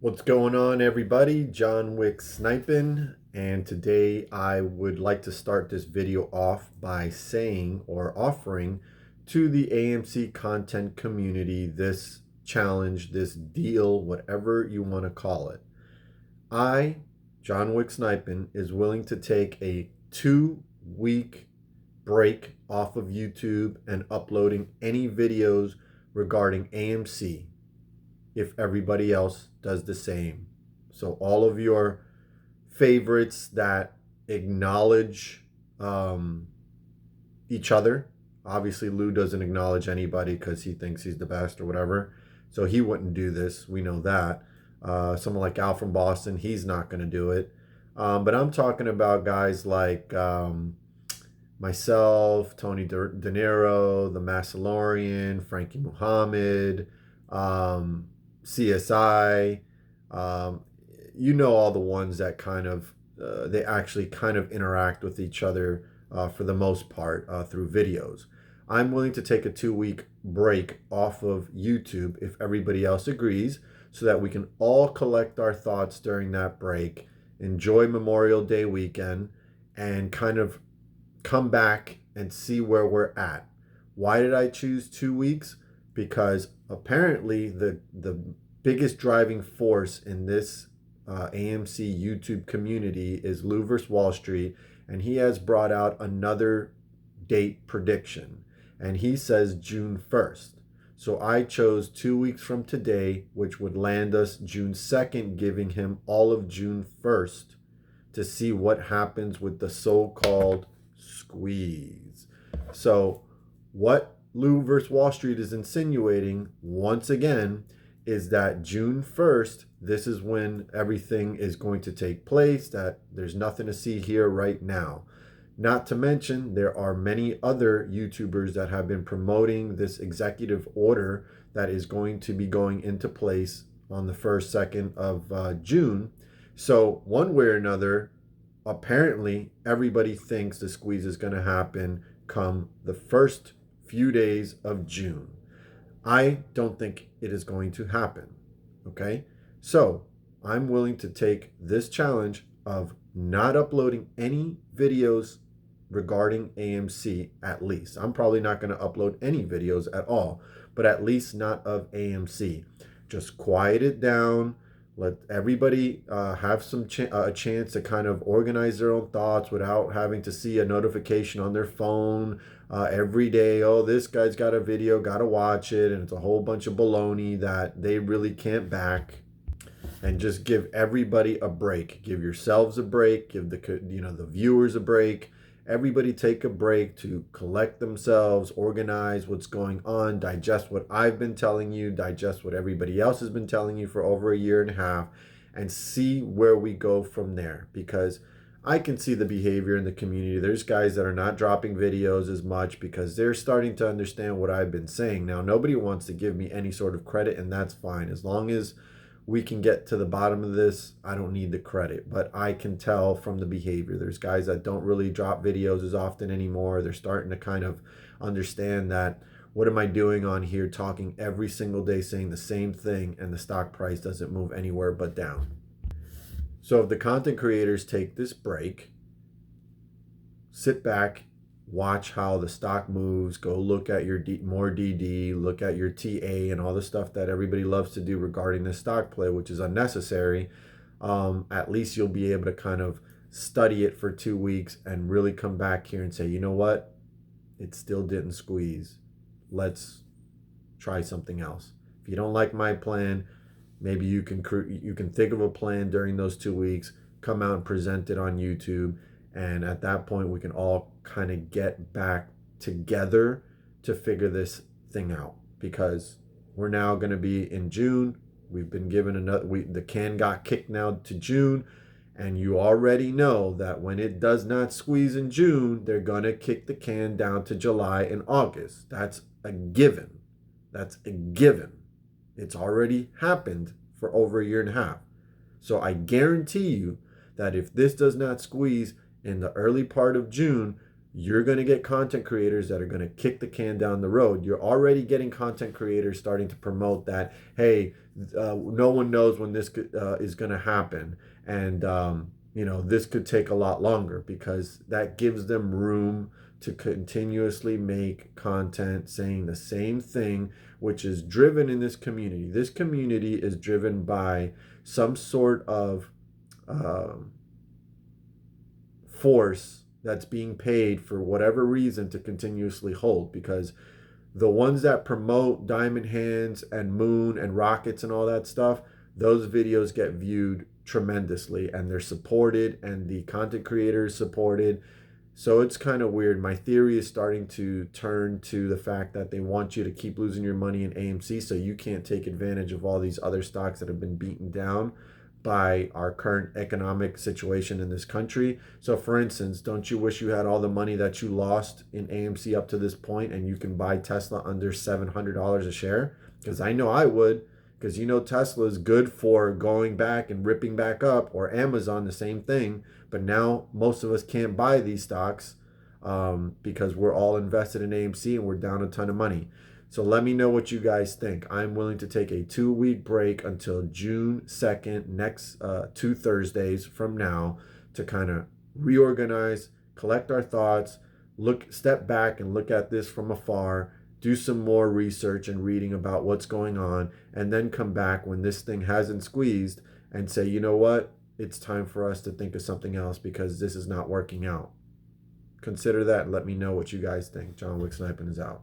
What's going on, everybody? Johnwicksnipin, and today I would like to start this video off by saying or offering to the AMC content community this challenge, this deal, whatever you want to call it. I, Johnwicksnipin, is willing to take a 2-week break off of YouTube and uploading any videos regarding AMC if everybody else does the same. So all of your favorites that acknowledge each other. Obviously, Lou doesn't acknowledge anybody because he thinks he's the best or whatever. So he wouldn't do this. We know that. Someone like Al from Boston, he's not going to do it. But I'm talking about guys like myself, Tony De Niro, the Massalorian, Frankie Muhammad, CSI. You know, all the ones that kind of they actually kind of interact with each other for the most part through videos. I'm willing to take a 2-week break off of YouTube if everybody else agrees, so that we can all collect our thoughts during that break, enjoy Memorial Day weekend, and kind of come back and see where we're at. Why did I choose 2 weeks? Because apparently the biggest driving force in this AMC YouTube community is Lou vs. Wall Street, and he has brought out another date prediction, and he says June 1st. So I chose 2 weeks from today, which would land us June 2nd, giving him all of June 1st to see what happens with the so-called squeeze. So what Lou vs. Wall Street is insinuating once again is that June 1st, this is when everything is going to take place, that there's nothing to see here right now. Not to mention, there are many other YouTubers that have been promoting this executive order that is going to be going into place on the 1st, 2nd of June. So one way or another, apparently everybody thinks the squeeze is going to happen come the first few days of June. I don't think it is going to happen. Okay? So I'm willing to take this challenge of not uploading any videos regarding AMC, at least. I'm probably not going to upload any videos at all, but at least not of AMC. Just quiet it down. Let everybody have a chance to kind of organize their own thoughts without having to see a notification on their phone every day. Oh, this guy's got a video, gotta watch it, and it's a whole bunch of baloney that they really can't back. And just give everybody a break. Give yourselves a break. Give the viewers a break. Everybody take a break to collect themselves, organize what's going on, digest what I've been telling you, digest what everybody else has been telling you for over a year and a half, and see where we go from there. Because I can see the behavior in the community. There's guys that are not dropping videos as much because they're starting to understand what I've been saying. Now, nobody wants to give me any sort of credit, and that's fine. As long as we can get to the bottom of this, I don't need the credit, but I can tell from the behavior. There's guys that don't really drop videos as often anymore. They're starting to kind of understand that, what am I doing on here talking every single day saying the same thing, and the stock price doesn't move anywhere but down. So if the content creators take this break, sit back, watch how the stock moves, go look at your more DD, look at your TA, and all the stuff that everybody loves to do regarding this stock play, which is unnecessary. At least you'll be able to kind of study it for 2 weeks and really come back here and say, you know what, it still didn't squeeze. Let's try something else. If you don't like my plan, maybe you can think of a plan during those 2 weeks, come out and present it on YouTube. And at that point, we can all kind of get back together to figure this thing out, because we're now going to be in June. We've been given the can got kicked now to June. And you already know that when it does not squeeze in June, they're going to kick the can down to July and August. That's a given. That's a given. It's already happened for over a year and a half. So I guarantee you that if this does not squeeze in the early part of June, You're going to get content creators that are going to kick the can down the road. You're already getting content creators starting to promote that, hey, no one knows when this is going to happen. And, this could take a lot longer, because that gives them room to continuously make content saying the same thing, which is driven in this community. This community is driven by some sort of force that's being paid for whatever reason to continuously hold, because the ones that promote diamond hands and moon and rockets and all that stuff, those videos get viewed tremendously, and they're supported, and the content creators supported. So it's kind of weird. My theory is starting to turn to the fact that they want you to keep losing your money in AMC, so you can't take advantage of all these other stocks that have been beaten down by our current economic situation in this country. So for instance, don't you wish you had all the money that you lost in AMC up to this point, and you can buy Tesla under $700 a share? Because I know I would, because Tesla is good for going back and ripping back up, or Amazon, the same thing. But now most of us can't buy these stocks because we're all invested in AMC and we're down a ton of money. So let me know what you guys think. I'm willing to take a 2-week break until June 2nd, next 2 Thursdays from now, to kind of reorganize, collect our thoughts, step back and look at this from afar, do some more research and reading about what's going on, and then come back when this thing hasn't squeezed and say, you know what, it's time for us to think of something else, because this is not working out. Consider that and let me know what you guys think. Johnwicksnipin is out.